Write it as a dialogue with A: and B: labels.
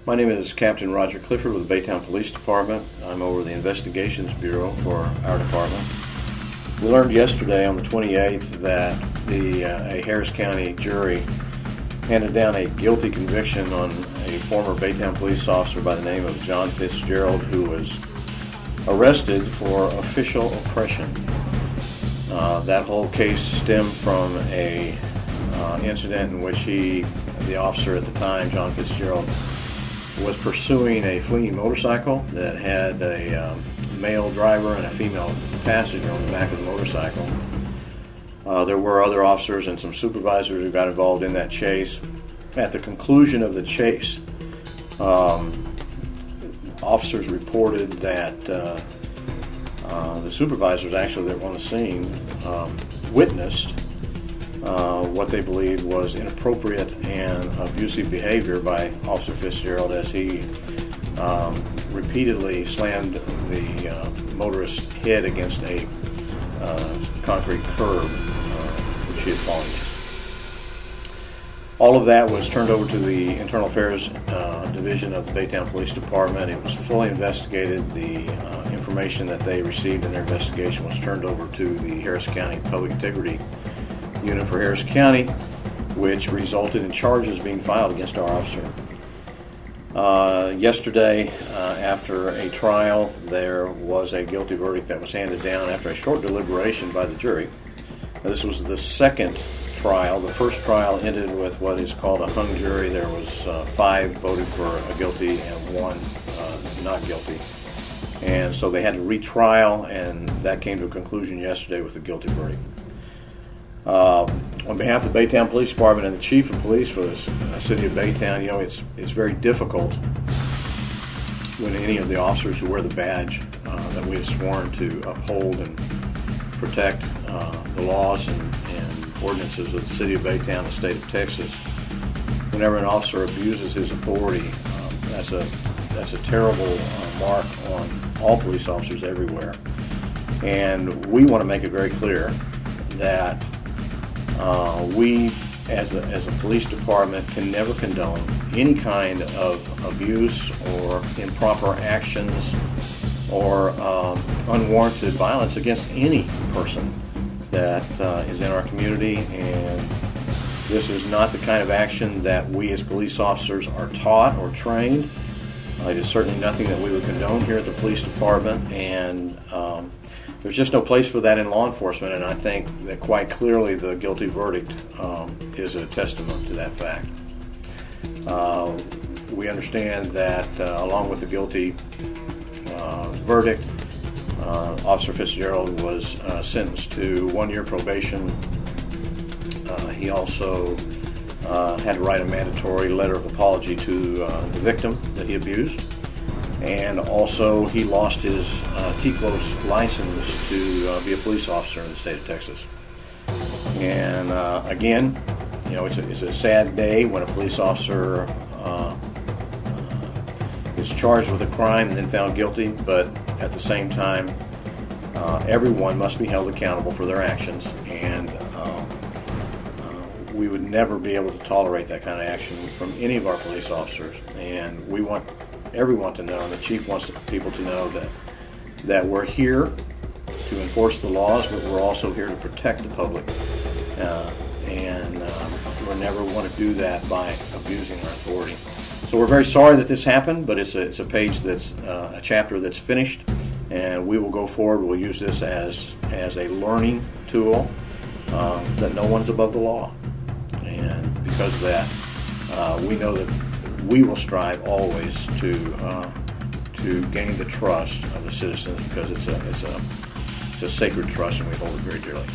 A: My name is Captain Roger Clifford with the Baytown Police Department. I'm over the Investigations Bureau for our department. We learned yesterday on the 28th that a Harris County jury handed down a guilty conviction on a former Baytown police officer by the name of Jon Fitzgerald, who was arrested for official oppression. That whole case stemmed from a incident in which the officer at the time, Jon Fitzgerald, was pursuing a fleeing motorcycle that had a male driver and a female passenger on the back of the motorcycle. There were other officers and some supervisors who got involved in that chase. At the conclusion of the chase, officers reported that the supervisors actually that were on the scene witnessed what they believed was inappropriate and abusive behavior by Officer Fitzgerald as he repeatedly slammed the motorist's head against a concrete curb which he had fallen against. All of that was turned over to the Internal Affairs Division of the Baytown Police Department. It was fully investigated. The information that they received in their investigation was turned over to the Harris County Public Integrity Unit for Harris County, which resulted in charges being filed against our officer. Yesterday, after a trial, there was a guilty verdict that was handed down after a short deliberation by the jury. Now, this was the second trial. The first trial ended with what is called a hung jury. There was 5 voted for a guilty and 1 not guilty. And so they had to retrial, and that came to a conclusion yesterday with a guilty verdict. On behalf of the Baytown Police Department and the Chief of Police for the city of Baytown, it's very difficult when any of the officers who wear the badge that we have sworn to uphold and protect the laws and ordinances of the city of Baytown, the state of Texas. Whenever an officer abuses his authority, that's a terrible mark on all police officers everywhere. And we want to make it very clear that we, as a police department, can never condone any kind of abuse or improper actions or unwarranted violence against any person that is in our community. And this is not the kind of action that we as police officers are taught or trained. It is certainly nothing that we would condone here at the police department, and there's just no place for that in law enforcement, and I think that quite clearly the guilty verdict is a testament to that fact. We understand that along with the guilty verdict, Officer Fitzgerald was sentenced to 1-year probation. He also had to write a mandatory letter of apology to the victim that he abused. And also, he lost his TCLOS license to be a police officer in the state of Texas. And again, it's a sad day when a police officer is charged with a crime and then found guilty. But at the same time, everyone must be held accountable for their actions, and we would never be able to tolerate that kind of action from any of our police officers. And we want everyone to know, and the chief wants people to know that we're here to enforce the laws, but we're also here to protect the public, and we never want to do that by abusing our authority. So we're very sorry that this happened, but it's a page that's a chapter that's finished, and we will go forward. We'll use this as a learning tool that no one's above the law, and because of that, we know that we will strive always to gain the trust of the citizens, because it's a sacred trust, and we hold it very dearly.